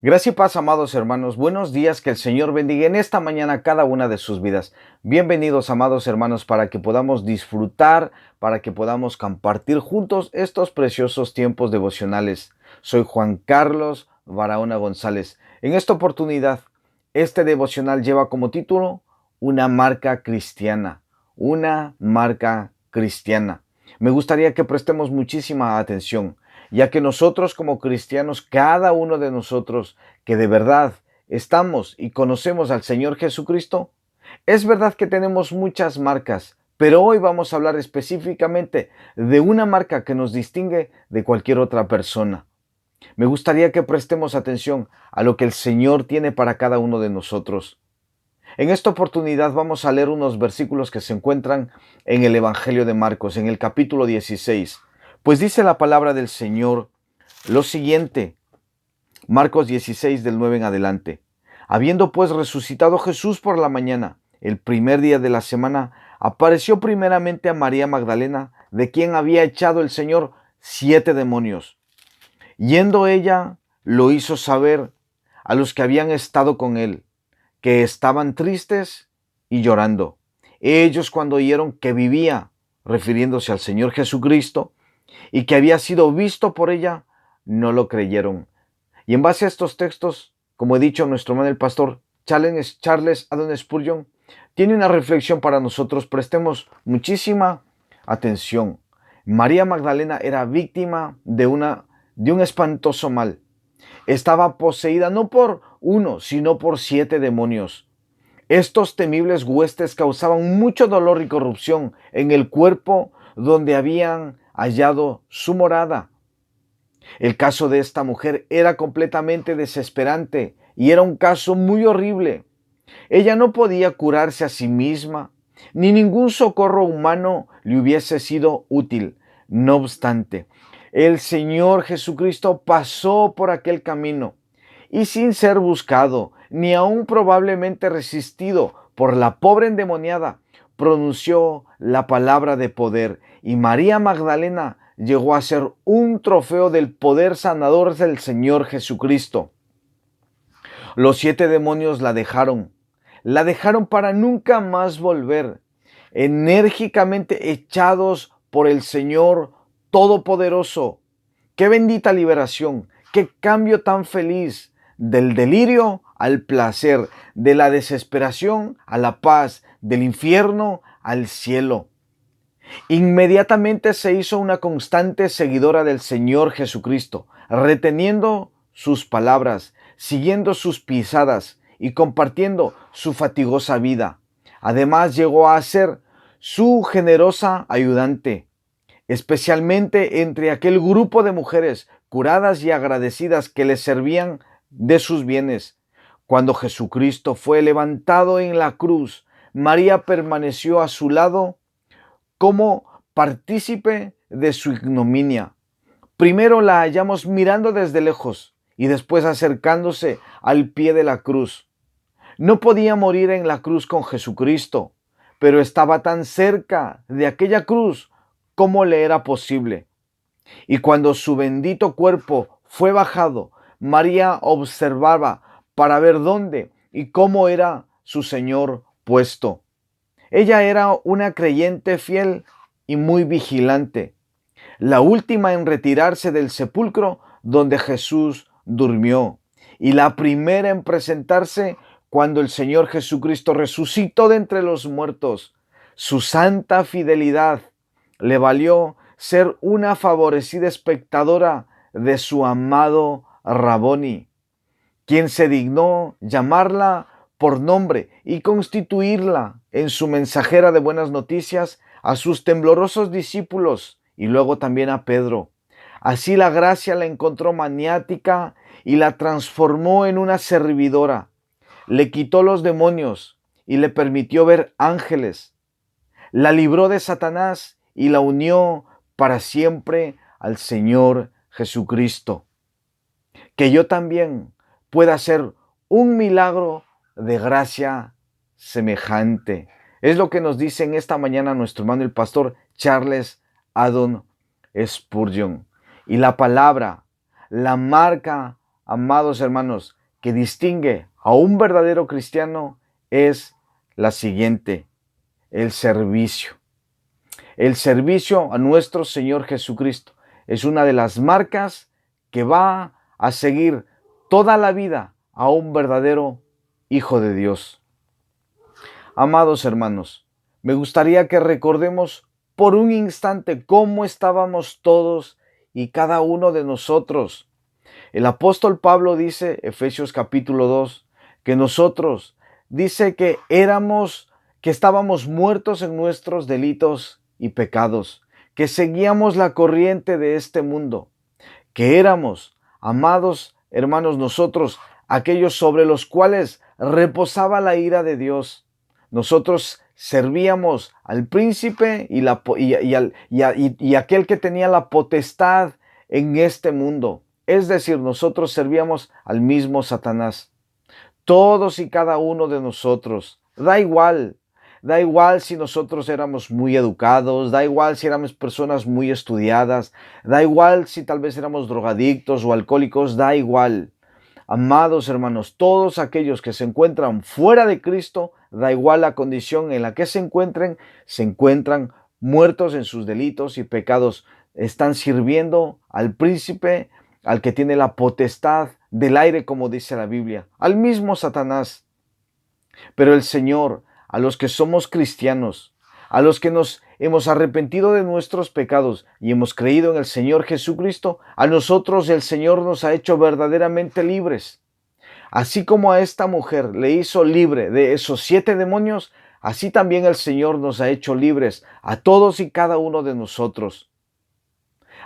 Gracias y paz, amados hermanos. Buenos días, que el Señor bendiga en esta mañana cada una de sus vidas. Bienvenidos, amados hermanos, para que podamos disfrutar, para que podamos compartir juntos estos preciosos tiempos devocionales. Soy Juan Carlos Barahona González. En esta oportunidad, este devocional lleva como título Una marca cristiana. Una marca cristiana. Me gustaría que prestemos muchísima atención, ya que nosotros como cristianos, cada uno de nosotros que de verdad estamos y conocemos al Señor Jesucristo, es verdad que tenemos muchas marcas, pero hoy vamos a hablar específicamente de una marca que nos distingue de cualquier otra persona. Me gustaría que prestemos atención a lo que el Señor tiene para cada uno de nosotros. En esta oportunidad vamos a leer unos versículos que se encuentran en el Evangelio de Marcos, en el capítulo 16. Pues dice la palabra del Señor lo siguiente, Marcos 16 del 9 en adelante. Habiendo pues resucitado Jesús por la mañana, el primer día de la semana, apareció primeramente a María Magdalena, de quien había echado el Señor 7 demonios. Yendo ella, lo hizo saber a los que habían estado con él, que estaban tristes y llorando. Ellos, cuando oyeron que vivía, refiriéndose al Señor Jesucristo, y que había sido visto por ella, no lo creyeron. Y en base a estos textos, como he dicho, nuestro hermano el pastor Charles Haddon Spurgeon tiene una reflexión para nosotros. Prestemos muchísima atención. María Magdalena era víctima de un espantoso mal. Estaba poseída no por uno, sino por 7 demonios. Estos temibles huestes causaban mucho dolor y corrupción en el cuerpo donde habían hallado su morada. El caso de esta mujer era completamente desesperante y era un caso muy horrible. Ella no podía curarse a sí misma, ni ningún socorro humano le hubiese sido útil. No obstante, el Señor Jesucristo pasó por aquel camino y sin ser buscado, ni aún probablemente resistido por la pobre endemoniada, pronunció la palabra de poder, y María Magdalena llegó a ser un trofeo del poder sanador del Señor Jesucristo. Los 7 demonios la dejaron para nunca más volver, enérgicamente echados por el Señor Todopoderoso. Qué bendita liberación, qué cambio tan feliz, del delirio al placer, de la desesperación a la paz, del infierno al cielo. Inmediatamente se hizo una constante seguidora del Señor Jesucristo, reteniendo sus palabras, siguiendo sus pisadas y compartiendo su fatigosa vida. Además, llegó a ser su generosa ayudante, especialmente entre aquel grupo de mujeres curadas y agradecidas que le servían de sus bienes. Cuando Jesucristo fue levantado en la cruz, María permaneció a su lado como partícipe de su ignominia. Primero la hallamos mirando desde lejos y después acercándose al pie de la cruz. No podía morir en la cruz con Jesucristo, pero estaba tan cerca de aquella cruz como le era posible. Y cuando su bendito cuerpo fue bajado, María observaba para ver dónde y cómo era su Señor puesto. Ella era una creyente fiel y muy vigilante, la última en retirarse del sepulcro donde Jesús durmió, y la primera en presentarse cuando el Señor Jesucristo resucitó de entre los muertos. Su santa fidelidad le valió ser una favorecida espectadora de su amado Raboni, quien se dignó llamarla por nombre y constituirla en su mensajera de buenas noticias a sus temblorosos discípulos y luego también a Pedro. Así la gracia la encontró maniática y la transformó en una servidora. Le quitó los demonios y le permitió ver ángeles. La libró de Satanás y la unió para siempre al Señor Jesucristo. Que yo también pueda hacer un milagro de gracia semejante. Es lo que nos dice en esta mañana nuestro hermano el pastor Charles Haddon Spurgeon. Y la palabra, la marca amados hermanos, que distingue a un verdadero cristiano es la siguiente: el servicio. El servicio a nuestro Señor Jesucristo es una de las marcas que va a seguir toda la vida a un verdadero Hijo de Dios. Amados hermanos, me gustaría que recordemos por un instante cómo estábamos todos y cada uno de nosotros. El apóstol Pablo dice, Efesios capítulo 2, que nosotros, dice que estábamos muertos en nuestros delitos y pecados, que seguíamos la corriente de este mundo, que éramos, amados hermanos, nosotros, aquellos sobre los cuales reposaba la ira de Dios. Nosotros servíamos al príncipe y aquel que tenía la potestad en este mundo. Es decir, nosotros servíamos al mismo Satanás. Todos y cada uno de nosotros. Da igual si nosotros éramos muy educados, da igual si éramos personas muy estudiadas, da igual si tal vez éramos drogadictos o alcohólicos, da igual. Amados hermanos, todos aquellos que se encuentran fuera de Cristo, da igual la condición en la que se encuentran muertos en sus delitos y pecados. Están sirviendo al príncipe, al que tiene la potestad del aire, como dice la Biblia, al mismo Satanás. Pero el Señor, a los que somos cristianos, a los que nos hemos arrepentido de nuestros pecados y hemos creído en el Señor Jesucristo, a nosotros el Señor nos ha hecho verdaderamente libres. Así como a esta mujer le hizo libre de esos 7 demonios, así también el Señor nos ha hecho libres a todos y cada uno de nosotros.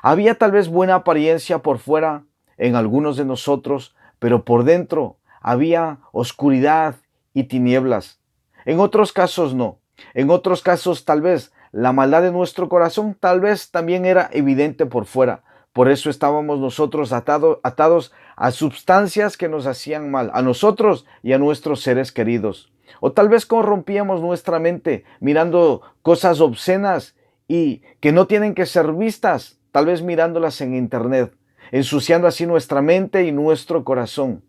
Había tal vez buena apariencia por fuera en algunos de nosotros, pero por dentro había oscuridad y tinieblas. En otros casos no. En otros casos tal vez la maldad de nuestro corazón tal vez también era evidente por fuera. Por eso estábamos nosotros atados a sustancias que nos hacían mal, a nosotros y a nuestros seres queridos. O tal vez corrompíamos nuestra mente mirando cosas obscenas y que no tienen que ser vistas, tal vez mirándolas en internet, ensuciando así nuestra mente y nuestro corazón.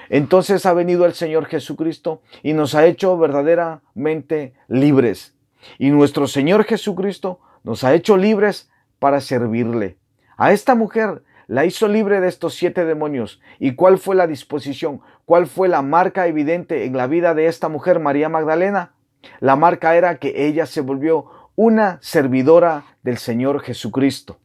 Entonces ha venido el Señor Jesucristo y nos ha hecho verdaderamente libres. Y nuestro Señor Jesucristo nos ha hecho libres para servirle. A esta mujer la hizo libre de estos 7 demonios. ¿Y cuál fue la disposición? ¿Cuál fue la marca evidente en la vida de esta mujer, María Magdalena? La marca era que ella se volvió una servidora del Señor Jesucristo.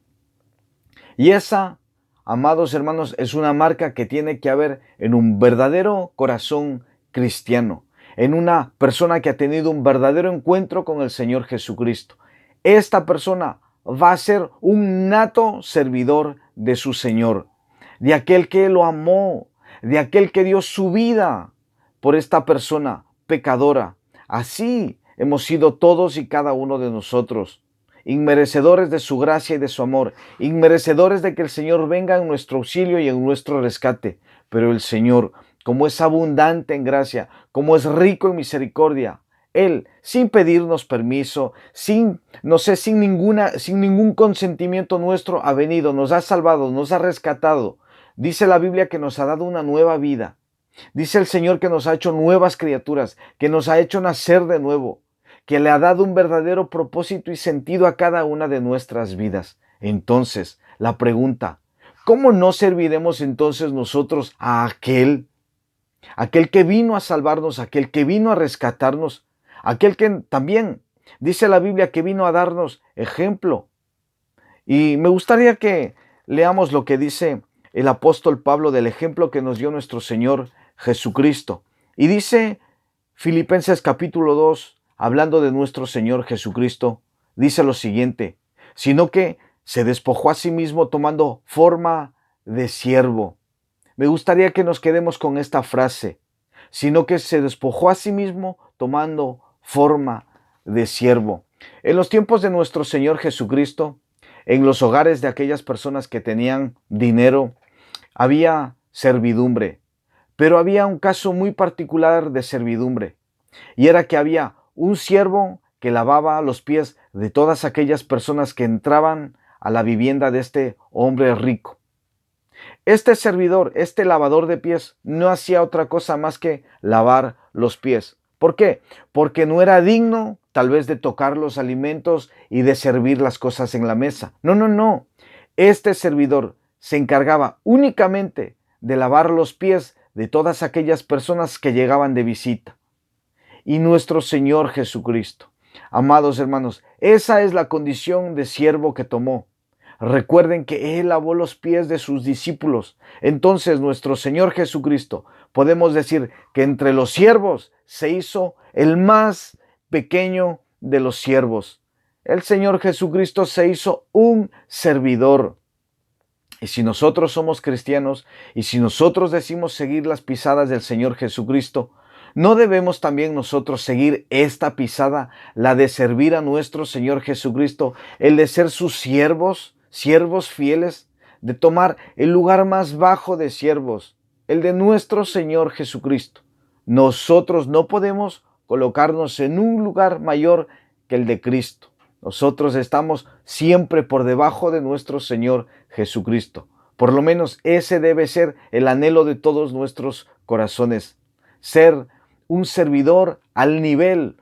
Y esa, amados hermanos, es una marca que tiene que haber en un verdadero corazón cristiano, en una persona que ha tenido un verdadero encuentro con el Señor Jesucristo. Esta persona va a ser un nato servidor de su Señor, de aquel que lo amó, de aquel que dio su vida por esta persona pecadora. Así hemos sido todos y cada uno de nosotros, inmerecedores de su gracia y de su amor, inmerecedores de que el Señor venga en nuestro auxilio y en nuestro rescate. Pero el Señor, como es abundante en gracia, como es rico en misericordia, Él, sin pedirnos permiso, sin ningún consentimiento nuestro, ha venido, nos ha salvado, nos ha rescatado. Dice la Biblia que nos ha dado una nueva vida. Dice el Señor que nos ha hecho nuevas criaturas, que nos ha hecho nacer de nuevo, que le ha dado un verdadero propósito y sentido a cada una de nuestras vidas. Entonces, la pregunta, ¿cómo no serviremos entonces nosotros a aquel que vino a salvarnos, aquel que vino a rescatarnos, aquel que también dice la Biblia que vino a darnos ejemplo? Y me gustaría que leamos lo que dice el apóstol Pablo del ejemplo que nos dio nuestro Señor Jesucristo. Y dice Filipenses capítulo 2, hablando de nuestro Señor Jesucristo, dice lo siguiente: sino que se despojó a sí mismo tomando forma de siervo. Me gustaría que nos quedemos con esta frase: sino que se despojó a sí mismo tomando forma de siervo. En los tiempos de nuestro Señor Jesucristo, en los hogares de aquellas personas que tenían dinero, había servidumbre. Pero había un caso muy particular de servidumbre, y era que había un siervo que lavaba los pies de todas aquellas personas que entraban a la vivienda de este hombre rico. Este servidor, este lavador de pies, no hacía otra cosa más que lavar los pies. ¿Por qué? Porque no era digno tal vez de tocar los alimentos y de servir las cosas en la mesa. No, no, no. Este servidor se encargaba únicamente de lavar los pies de todas aquellas personas que llegaban de visita. Y nuestro Señor Jesucristo, amados hermanos, esa es la condición de siervo que tomó. Recuerden que Él lavó los pies de sus discípulos. Entonces nuestro Señor Jesucristo, podemos decir que entre los siervos se hizo el más pequeño de los siervos. El Señor Jesucristo se hizo un servidor. Y si nosotros somos cristianos y si nosotros decimos seguir las pisadas del Señor Jesucristo, ¿no debemos también nosotros seguir esta pisada, la de servir a nuestro Señor Jesucristo, el de ser sus siervos, siervos fieles, de tomar el lugar más bajo de siervos, el de nuestro Señor Jesucristo? Nosotros no podemos colocarnos en un lugar mayor que el de Cristo. Nosotros estamos siempre por debajo de nuestro Señor Jesucristo. Por lo menos ese debe ser el anhelo de todos nuestros corazones. Ser un servidor al nivel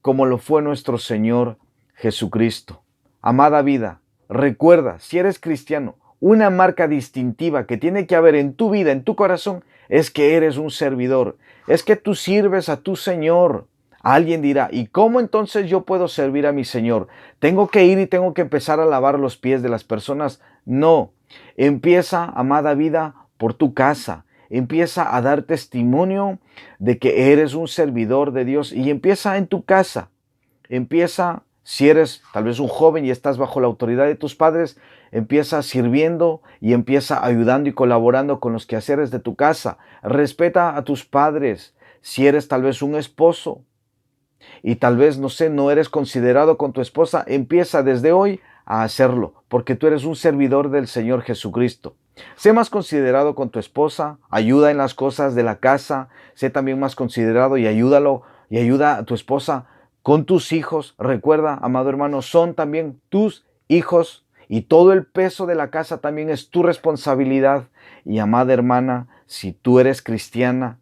como lo fue nuestro Señor Jesucristo. Amada vida, recuerda, si eres cristiano, una marca distintiva que tiene que haber en tu vida, en tu corazón, es que eres un servidor. Es que tú sirves a tu Señor. Alguien dirá, ¿y cómo entonces yo puedo servir a mi Señor? ¿Tengo que ir y tengo que empezar a lavar los pies de las personas? No. Empieza, amada vida, por tu casa. Empieza a dar testimonio de que eres un servidor de Dios y empieza en tu casa. Empieza, si eres tal vez un joven y estás bajo la autoridad de tus padres, empieza sirviendo y empieza ayudando y colaborando con los quehaceres de tu casa. Respeta a tus padres. Si eres tal vez un esposo, y tal vez, no sé, no eres considerado con tu esposa, empieza desde hoy a hacerlo, porque tú eres un servidor del Señor Jesucristo. Sé más considerado con tu esposa, ayuda en las cosas de la casa, sé también más considerado y ayúdalo y ayuda a tu esposa con tus hijos. Recuerda, amado hermano, son también tus hijos y todo el peso de la casa también es tu responsabilidad. Y amada hermana, si tú eres cristiana,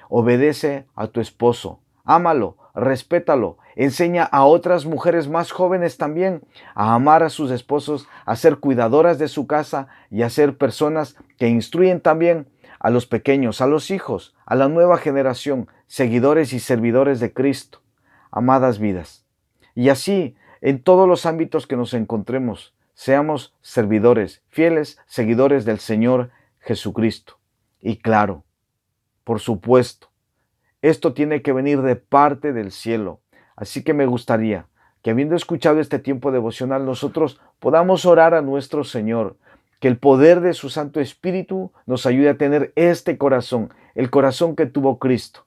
obedece a tu esposo, ámalo, respétalo, enseña a otras mujeres más jóvenes también a amar a sus esposos, a ser cuidadoras de su casa y a ser personas que instruyen también a los pequeños, a los hijos, a la nueva generación, seguidores y servidores de Cristo. Amadas vidas. Y así, en todos los ámbitos que nos encontremos, seamos servidores, fieles seguidores del Señor Jesucristo. Y claro, por supuesto, esto tiene que venir de parte del cielo. Así que me gustaría que, habiendo escuchado este tiempo devocional, nosotros podamos orar a nuestro Señor, que el poder de su Santo Espíritu nos ayude a tener este corazón, el corazón que tuvo Cristo,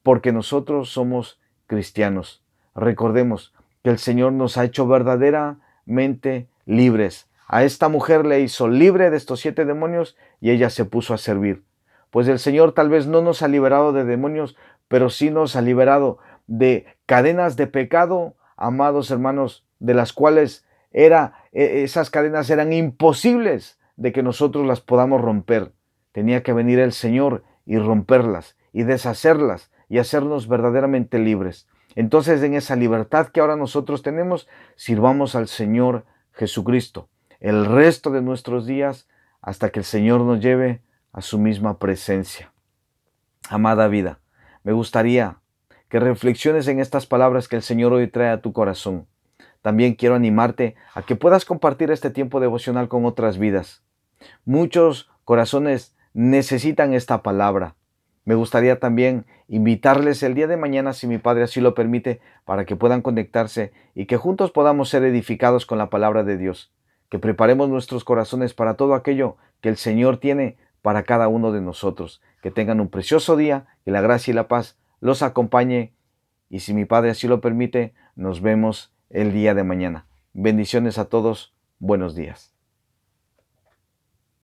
porque nosotros somos cristianos. Recordemos que el Señor nos ha hecho verdaderamente libres. A esta mujer le hizo libre de estos 7 demonios y ella se puso a servir. Pues el Señor tal vez no nos ha liberado de demonios, pero sí nos ha liberado de cadenas de pecado, amados hermanos, de las cuales esas cadenas eran imposibles de que nosotros las podamos romper. Tenía que venir el Señor y romperlas y deshacerlas y hacernos verdaderamente libres. Entonces, en esa libertad que ahora nosotros tenemos, sirvamos al Señor Jesucristo el resto de nuestros días hasta que el Señor nos lleve a su misma presencia. Amada vida, me gustaría que reflexiones en estas palabras que el Señor hoy trae a tu corazón. También quiero animarte a que puedas compartir este tiempo devocional con otras vidas. Muchos corazones necesitan esta palabra. Me gustaría también invitarles el día de mañana, si mi Padre así lo permite, para que puedan conectarse y que juntos podamos ser edificados con la palabra de Dios. Que preparemos nuestros corazones para todo aquello que el Señor tiene para cada uno de nosotros. Que tengan un precioso día, que la gracia y la paz los acompañe y, si mi Padre así lo permite, nos vemos el día de mañana. Bendiciones a todos, buenos días.